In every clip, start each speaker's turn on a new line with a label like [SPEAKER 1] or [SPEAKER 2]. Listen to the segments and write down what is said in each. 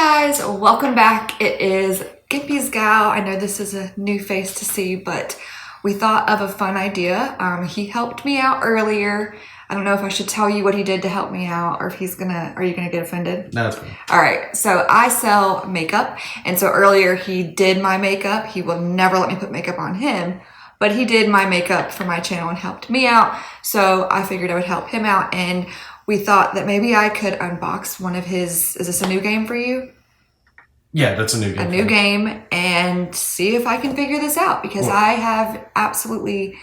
[SPEAKER 1] guys, welcome back. It is Gimpy's gal. I know this is a new face to see, but we thought of a fun idea. He helped me out earlier. I don't know if I should tell you what he did to help me out or if he's gonna, are you gonna get offended?
[SPEAKER 2] No, it's fine.
[SPEAKER 1] All right, so I sell makeup. And so earlier he did my makeup. He will never let me put makeup on him, but he did my makeup for my channel and helped me out. So I figured I would help him out. And we thought that maybe I could unbox one of his, is this a new game for you?
[SPEAKER 2] Yeah, that's a new game.
[SPEAKER 1] A new game, and see if I can figure this out because I have absolutely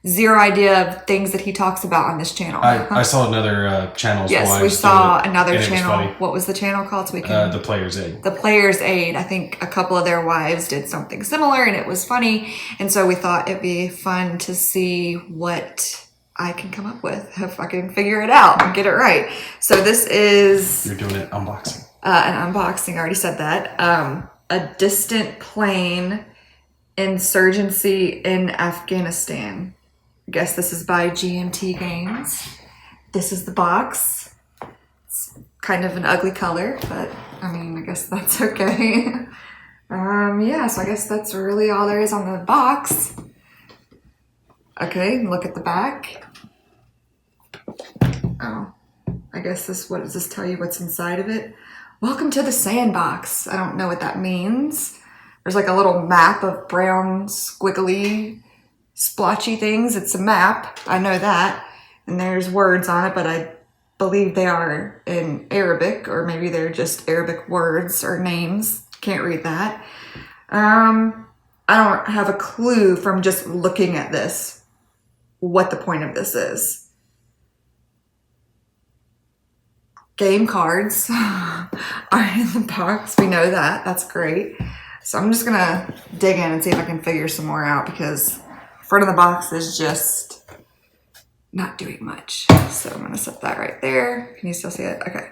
[SPEAKER 1] zero idea of things that he talks about on this channel.
[SPEAKER 2] I saw another channel's
[SPEAKER 1] Yes,
[SPEAKER 2] wives
[SPEAKER 1] we saw
[SPEAKER 2] do it,
[SPEAKER 1] another
[SPEAKER 2] and it was
[SPEAKER 1] channel.
[SPEAKER 2] funny.
[SPEAKER 1] What was the channel called? So we can
[SPEAKER 2] The Player's Aid.
[SPEAKER 1] The Player's Aid. I think a couple of their wives did something similar and it was funny. And so we thought it'd be fun to see what I can come up with if I can figure it out and get it right. So this is...
[SPEAKER 2] You're doing it unboxing.
[SPEAKER 1] An unboxing, I already said that. A distant plane insurgency in Afghanistan. I guess this is by GMT Games. This is the box. It's kind of an ugly color, but I mean, I guess that's okay. Yeah, so I guess that's really all there is on the box. Okay, look at the back. Oh, I guess this, what does this tell you what's inside of it? Welcome to the sandbox. I don't know what that means. There's like a little map of brown, squiggly, splotchy things. It's a map. I know that. And there's words on it, but I believe they are in Arabic, or maybe they're just Arabic words or names. Can't read that. I don't have a clue from just looking at this what the point of this is. Game cards are in the box. We know that. That's great. So I'm just gonna dig in and see if I can figure some more out because front of the box is just not doing much. So I'm gonna set that right there. Can you still see it? Okay.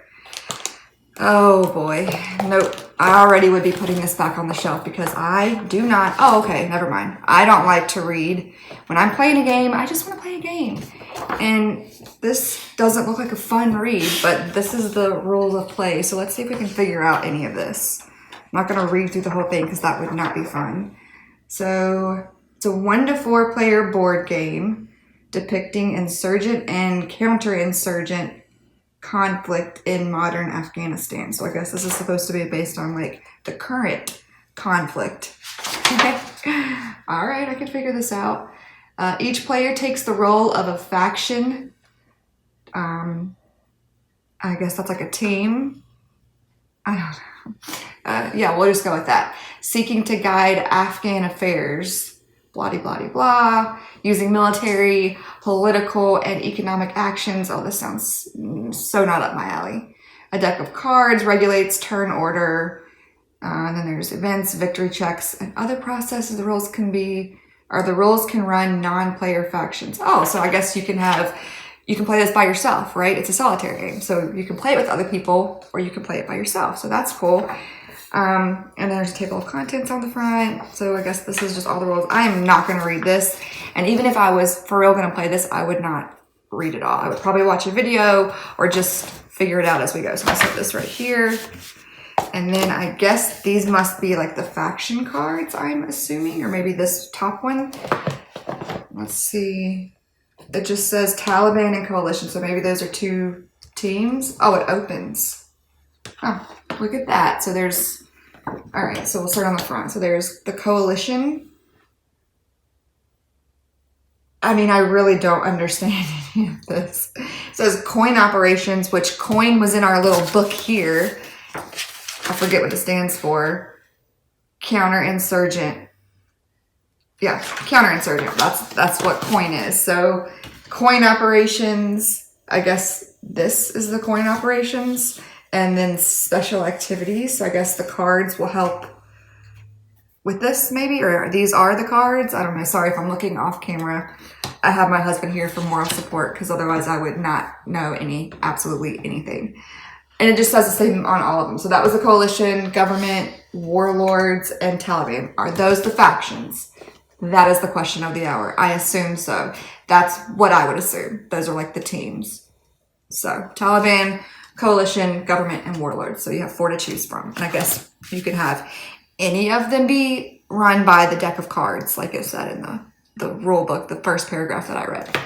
[SPEAKER 1] Oh boy. Nope. I already would be putting this back on the shelf because I do not. Oh, okay. Never mind. I don't like to read. When I'm playing a game, I just want to play a game. And this doesn't look like a fun read, but this is the rules of play. So let's see if we can figure out any of this. I'm not going to read through the whole thing because that would not be fun. So it's a 1 to 4 player board game depicting insurgent and counterinsurgent conflict in modern Afghanistan. So I guess this is supposed to be based on like the current conflict. Okay. All right, I can figure this out. Each player takes the role of a faction. I guess that's like a team. I don't know. Yeah, we'll just go with that. Seeking to guide Afghan affairs. Blah, blah, blah, blah. Using military, political, and economic actions. Oh, this sounds so not up my alley. A deck of cards regulates turn order. And then there's events, victory checks, and other processes. The rules can run non-player factions. Oh, so I guess you can play this by yourself, right? It's a solitaire game. So you can play it with other people or you can play it by yourself. So that's cool. And then there's a table of contents on the front. So I guess this is just all the rules. I am not going to read this. And even if I was for real going to play this, I would not read it all. I would probably watch a video or just figure it out as we go. So I'll set this right here. And then I guess these must be like the faction cards, I'm assuming, or maybe this top one. Let's see. It just says Taliban and coalition. So maybe those are 2 teams. Oh, it opens. Oh, look at that. So there's, all right, so we'll start on the front. So there's the coalition. I mean, I really don't understand any of this. It says coin operations, which coin was in our little book here. I forget what it stands for. Counterinsurgent. Yeah, counterinsurgent. That's what coin is. So coin operations, I guess this is the coin operations. And then special activities. So I guess the cards will help with this maybe, or these are the cards. I don't know. Sorry if I'm looking off camera. I have my husband here for moral support because otherwise I would not know absolutely anything. And it just says the same on all of them. So that was the coalition, government, warlords, and Taliban. Are those the factions? That is the question of the hour. I assume so. That's what I would assume. Those are like the teams. So Taliban, coalition, government, and warlord. So you have 4 to choose from. And I guess you could have any of them be run by the deck of cards, like it said in the rule book, the first paragraph that I read.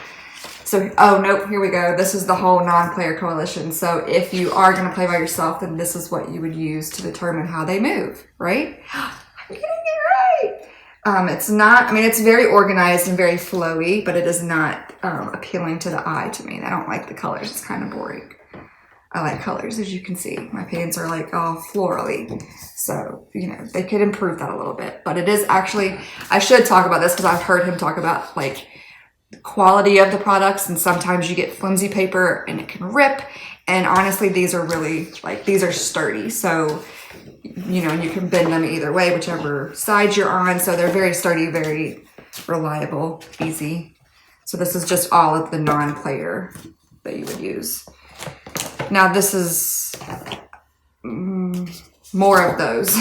[SPEAKER 1] So, oh, nope, here we go. This is the whole non-player coalition. So if you are going to play by yourself, then this is what you would use to determine how they move, right? I'm getting it right. It's not, I mean, it's very organized and very flowy, but it is not appealing to the eye to me. I don't like the colors. It's kind of boring. I like colors, as you can see. My pants are like all florally. So, you know, they could improve that a little bit. But it is actually, I should talk about this because I've heard him talk about like the quality of the products, and sometimes you get flimsy paper and it can rip. And honestly, these are really, like, these are sturdy. So, you know, and you can bend them either way, whichever side you're on. So they're very sturdy, very reliable, easy. So this is just all of the non-player that you would use. Now this is more of those.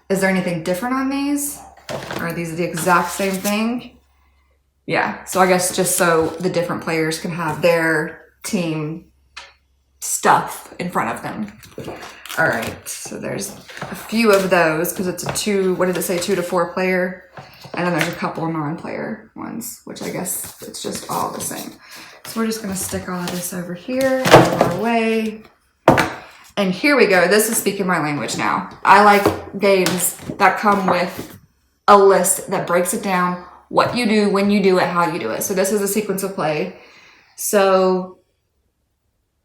[SPEAKER 1] Is there anything different on these? Or are these the exact same thing? Yeah, so I guess just so the different players can have their team stuff in front of them. All right, so there's a few of those because it's a 2, what did it say, 2 to 4 player? And then there's a couple of non-player ones, which I guess it's just all the same. So we're just gonna stick all of this over here, out of our way. And here we go, this is speaking my language now. I like games that come with a list that breaks it down, what you do, when you do it, how you do it. So this is a sequence of play. So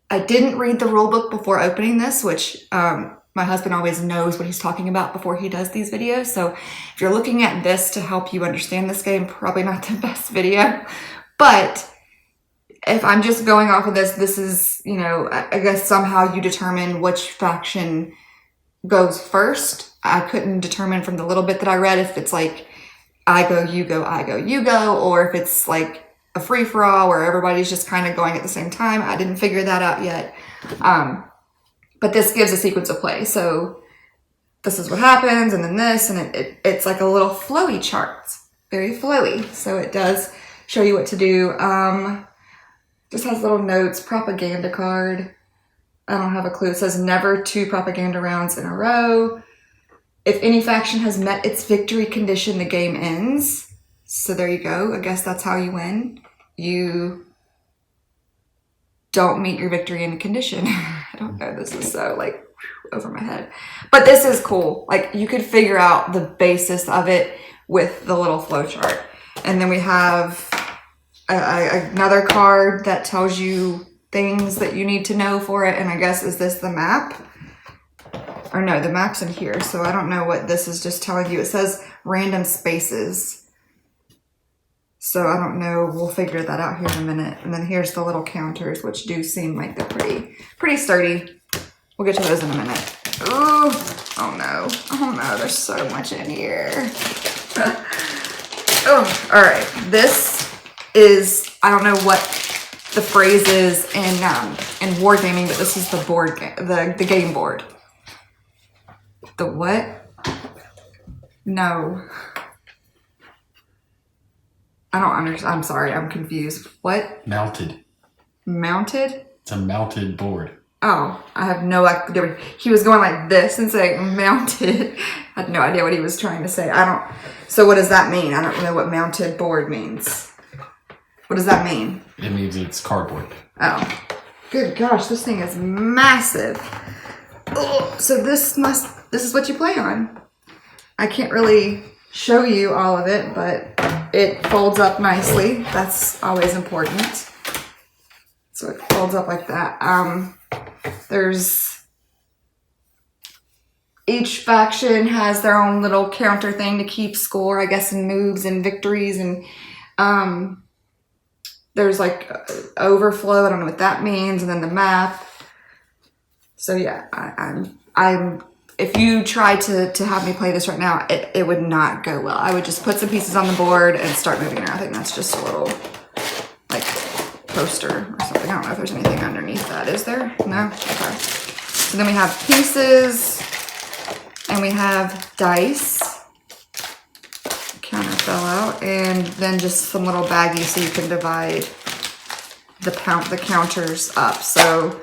[SPEAKER 1] I didn't read the rule book before opening this, which my husband always knows what he's talking about before he does these videos. So if you're looking at this to help you understand this game, probably not the best video. But if I'm just going off of this, this is, you know, I guess somehow you determine which faction goes first. I couldn't determine from the little bit that I read if it's like I go, you go, I go, you go, or if it's like a free-for-all where everybody's just kind of going at the same time. I didn't figure that out yet. But this gives a sequence of play. So this is what happens, and then this, and it's like a little flowy chart. It's very flowy. So it does show you what to do. Just has little notes, propaganda card. I don't have a clue. It says never 2 propaganda rounds in a row. If any faction has met its victory condition, the game ends. So there you go. I guess that's how you win. You don't meet your victory in condition. I don't know. This is so like over my head. But this is cool. Like you could figure out the basis of it with the little flow chart. And then we have another card that tells you things that you need to know for it. And I guess, is this the map? Or no, the map's in here. So I don't know what this is just telling you. It says random spaces. So I don't know. We'll figure that out here in a minute. And then here's the little counters, which do seem like they're pretty sturdy. We'll get to those in a minute. Ooh, oh no. Oh no, there's so much in here. Oh, all right. This is, I don't know what the phrase is in wargaming, but this is the board game, the game board. The what? No. I don't understand. I'm sorry. I'm confused. What?
[SPEAKER 2] Mounted.
[SPEAKER 1] Mounted?
[SPEAKER 2] It's a mounted board.
[SPEAKER 1] Oh, I have no idea. He was going like this and saying mounted. I had no idea what he was trying to say. So what does that mean? I don't know what mounted board means. What does that mean?
[SPEAKER 2] It means it's cardboard.
[SPEAKER 1] Oh, good gosh. This thing is massive. Oh, so this is what you play on. I can't really show you all of it, but it folds up nicely. That's always important. So it folds up like that. There's each faction has their own little counter thing to keep score, I guess, in moves and victories, and there's like overflow. I don't know what that means, and then the map. So yeah, I'm. If you try to have me play this right now, it would not go well. I would just put some pieces on the board and start moving around. I think that's just a little like poster or something. I don't know if there's anything underneath that. Is there? No? Okay. So then we have pieces and we have dice. Counter fell out. And then just some little baggies so you can divide the counters up. So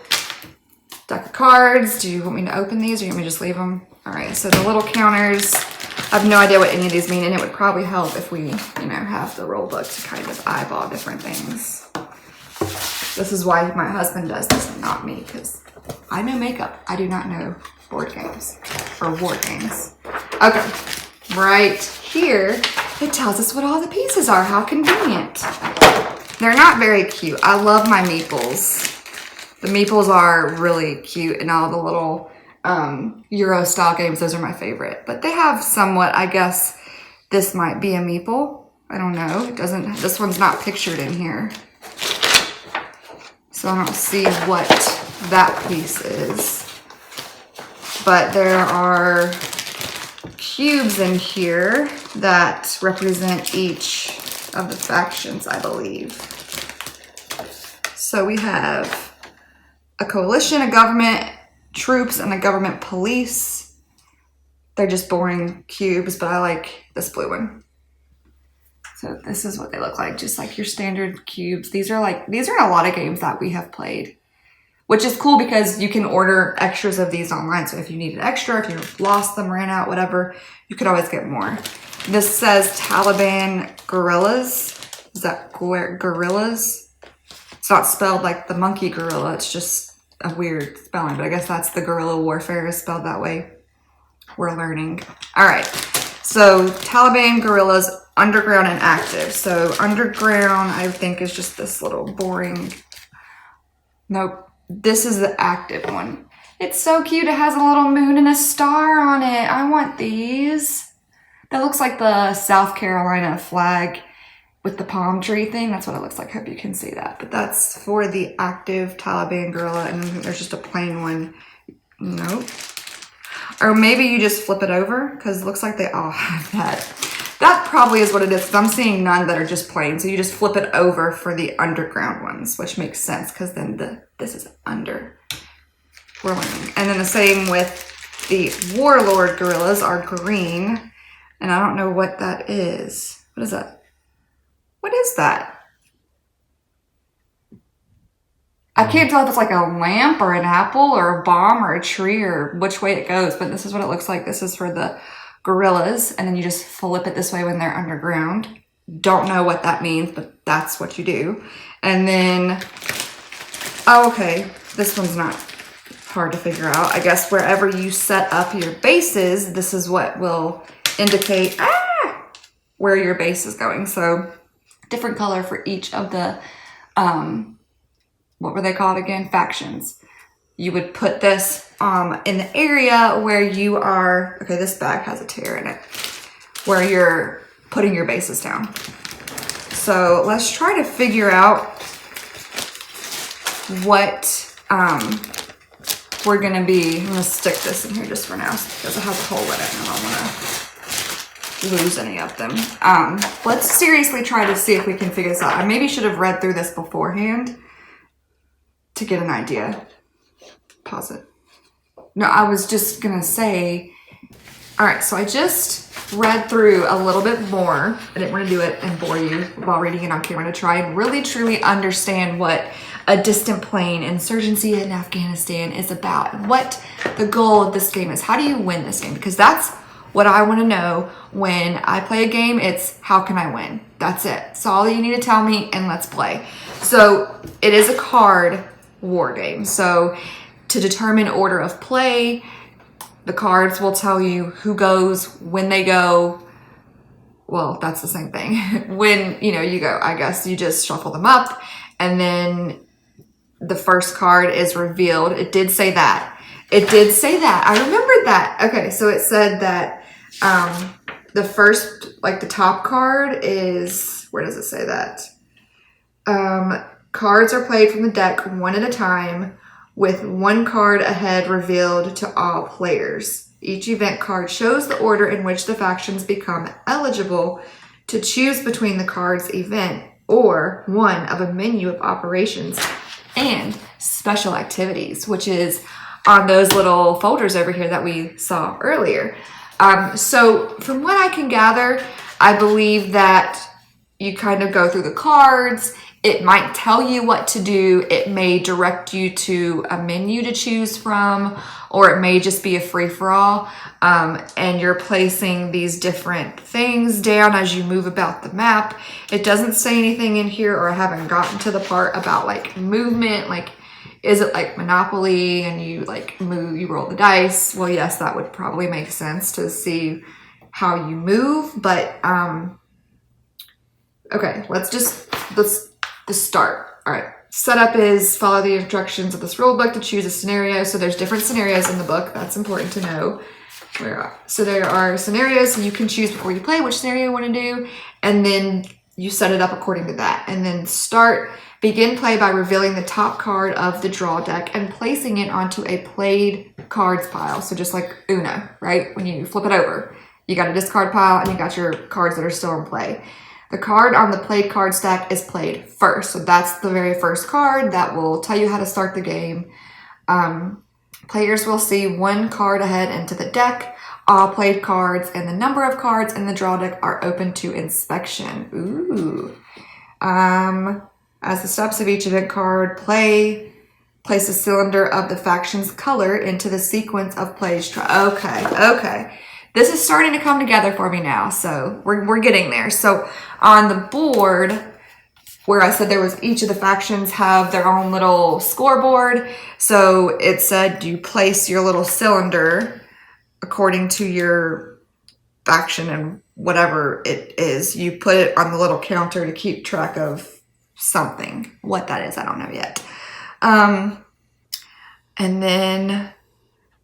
[SPEAKER 1] Deck of cards. Do you want me to open these or you want me to just leave them? All right, so the little counters, I have no idea what any of these mean, and it would probably help if we, you know, have the roll book to kind of eyeball different things. This is why my husband does this and not me, because I know makeup. I do not know board games or war games. Okay, right here, it tells us what all the pieces are. How convenient. They're not very cute. I love my meeples. The meeples are really cute, and all the little Euro style games, those are my favorite. But they have somewhat, I guess this might be a meeple. I don't know. It doesn't, this one's not pictured in here. So I don't see what that piece is. But there are cubes in here that represent each of the factions, I believe. So we have a coalition, a government, troops, and a government police. They're just boring cubes, but I like this blue one. So this is what they look like, just like your standard cubes. These are in a lot of games that we have played, which is cool because you can order extras of these online. So if you need an extra, if you lost them, ran out, whatever, you could always get more. This says Taliban Guerrillas. Is that gorillas? It's not spelled like the monkey gorilla. It's just a weird spelling, but I guess that's the guerrilla warfare is spelled that way. We're learning. All right. So Taliban Guerrillas, underground and active. So underground, I think, is just this little boring. Nope. This is the active one. It's so cute. It has a little moon and a star on it. I want these. That looks like the South Carolina flag with the palm tree thing. That's what it looks like. Hope you can see that. But that's for the active Taliban Guerrilla. And there's just a plain one. Nope. Or maybe you just flip it over because it looks like they all have that. That probably is what it is, because I'm seeing none that are just plain. So you just flip it over for the underground ones, which makes sense because then this is under. We're learning. And then the same with the Warlord Gorillas are green. And I don't know what that is. What is that? What is that? I can't tell if it's like a lamp or an apple or a bomb or a tree or which way it goes, but this is what it looks like. This is for the gorillas, and then you just flip it this way when they're underground. Don't know what that means, but that's what you do. And then, oh, okay, this one's not hard to figure out. I guess wherever you set up your bases, this is what will indicate where your base is going. So different color for each of the, what were they called again? Factions. You would put this in the area where you are, okay, this bag has a tear in it, where you're putting your bases down. So let's try to figure out what we're gonna be. I'm gonna stick this in here just for now because it has a hole in it and I don't wanna lose any of them. Let's seriously try to see if we can figure this out. I maybe should have read through this beforehand to get an idea. Pause it. No, I was just gonna say, all right, so I just read through a little bit more. I didn't want to do it and bore you while reading it on camera, to try and really truly understand what a distant plane insurgency in Afghanistan is about, what the goal of this game is. How do you win this game? Because that's what I want to know when I play a game. It's how can I win? That's it. That's all you need to tell me, and let's play. So it is a card war game. So to determine order of play, the cards will tell you who goes, when they go. Well, that's the same thing. When, you go, I guess you just shuffle them up, and then the first card is revealed. It did say that. It did say that. I remembered that. Okay, so it said that the first, like the top card is, where does it say that? Cards are played from the deck one at a time, with one card ahead revealed to all players. Each event card shows the order in which the factions become eligible to choose between the card's event or one of a menu of operations and special activities, which is on those little folders over here that we saw earlier. So from what I can gather, I believe that you kind of go through the cards It might tell you what to do. It may direct you to a menu to choose from, or it may just be a free-for-all. And you're placing these different things down as you move about the map. It doesn't say anything in here, or I haven't gotten to the part about like movement. Like, is it like Monopoly and you like move, you roll the dice? Well, yes, that would probably make sense to see how you move, but okay, let's start. All right, setup is follow the instructions of this rule book to choose a scenario. So there's different scenarios in the book. That's important to know. So there are scenarios, and you can choose before you play which scenario you want to do, and then you set it up according to that. And then begin play by revealing the top card of the draw deck and placing it onto a played cards pile. So just like Uno, right? When you flip it over, you got a discard pile and you got your cards that are still in play. The card on the played card stack is played first. So that's the very first card that will tell you how to start the game. Players will see one card ahead into the deck. All played cards and the number of cards in the draw deck are open to inspection. Ooh. As the steps of each event card place a cylinder of the faction's color into the sequence of plays. Okay. This is starting to come together for me now, so we're getting there. So on the board, where I said there was each of the factions have their own little scoreboard, so it said you place your little cylinder according to your faction and whatever it is. You put it on the little counter to keep track of something. What that is, I don't know yet. And then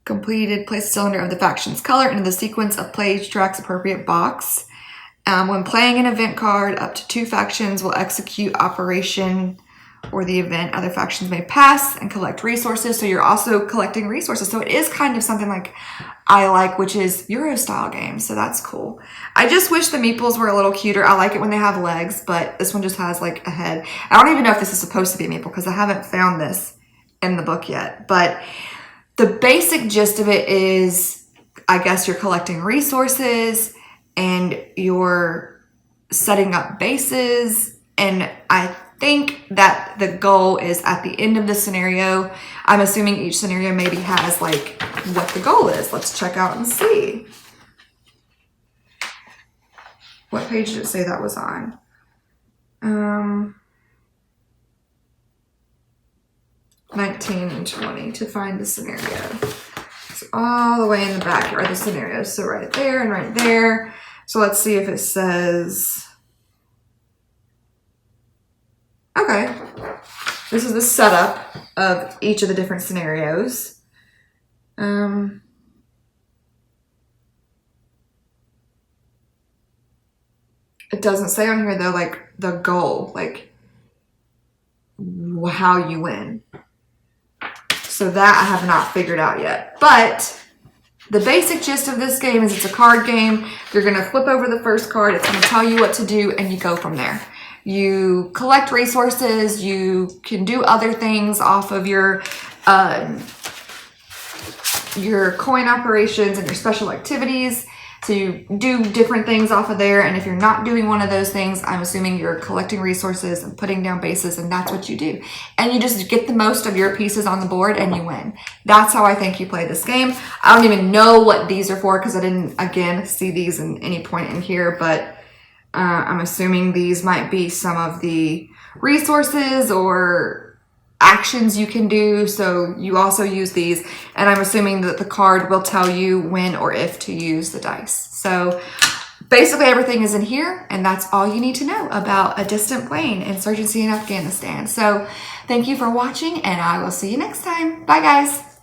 [SPEAKER 1] completed, place a cylinder of the faction's color into the sequence of play track's appropriate box. When playing an event card, up to 2 factions will execute operation or the event. Other factions may pass and collect resources. So you're also collecting resources. So it is kind of something like I like, which is Euro style games. So that's cool. I just wish the meeples were a little cuter. I like it when they have legs, but this one just has like a head. I don't even know if this is supposed to be a meeple because I haven't found this in the book yet. But the basic gist of it is, I guess you're collecting resources and you're setting up bases. And I think that the goal is at the end of the scenario. I'm assuming each scenario maybe has like what the goal is. Let's check out and see. What page did it say that was on? 19 and 20 to find the scenario. So all the way in the back are the scenarios. So right there and right there. So let's see if it says, okay, this is the setup of each of the different scenarios. It doesn't say on here though, like the goal, like how you win. So that I have not figured out yet. But the basic gist of this game is it's a card game. You're going to flip over the first card. It's going to tell you what to do, and you go from there. You collect resources. You can do other things off of your coin operations and your special activities. So you do different things off of there, and if you're not doing one of those things, I'm assuming you're collecting resources and putting down bases, and that's what you do. And you just get the most of your pieces on the board and you win. That's how I think you play this game. I don't even know what these are for because I didn't, again, see these in any point in here, but I'm assuming these might be some of the resources or actions you can do. So you also use these, and I'm assuming that the card will tell you when or if to use the dice. So basically everything is in here, and that's all you need to know about a distant plane insurgency in Afghanistan. So thank you for watching, and I will see you next time. Bye guys.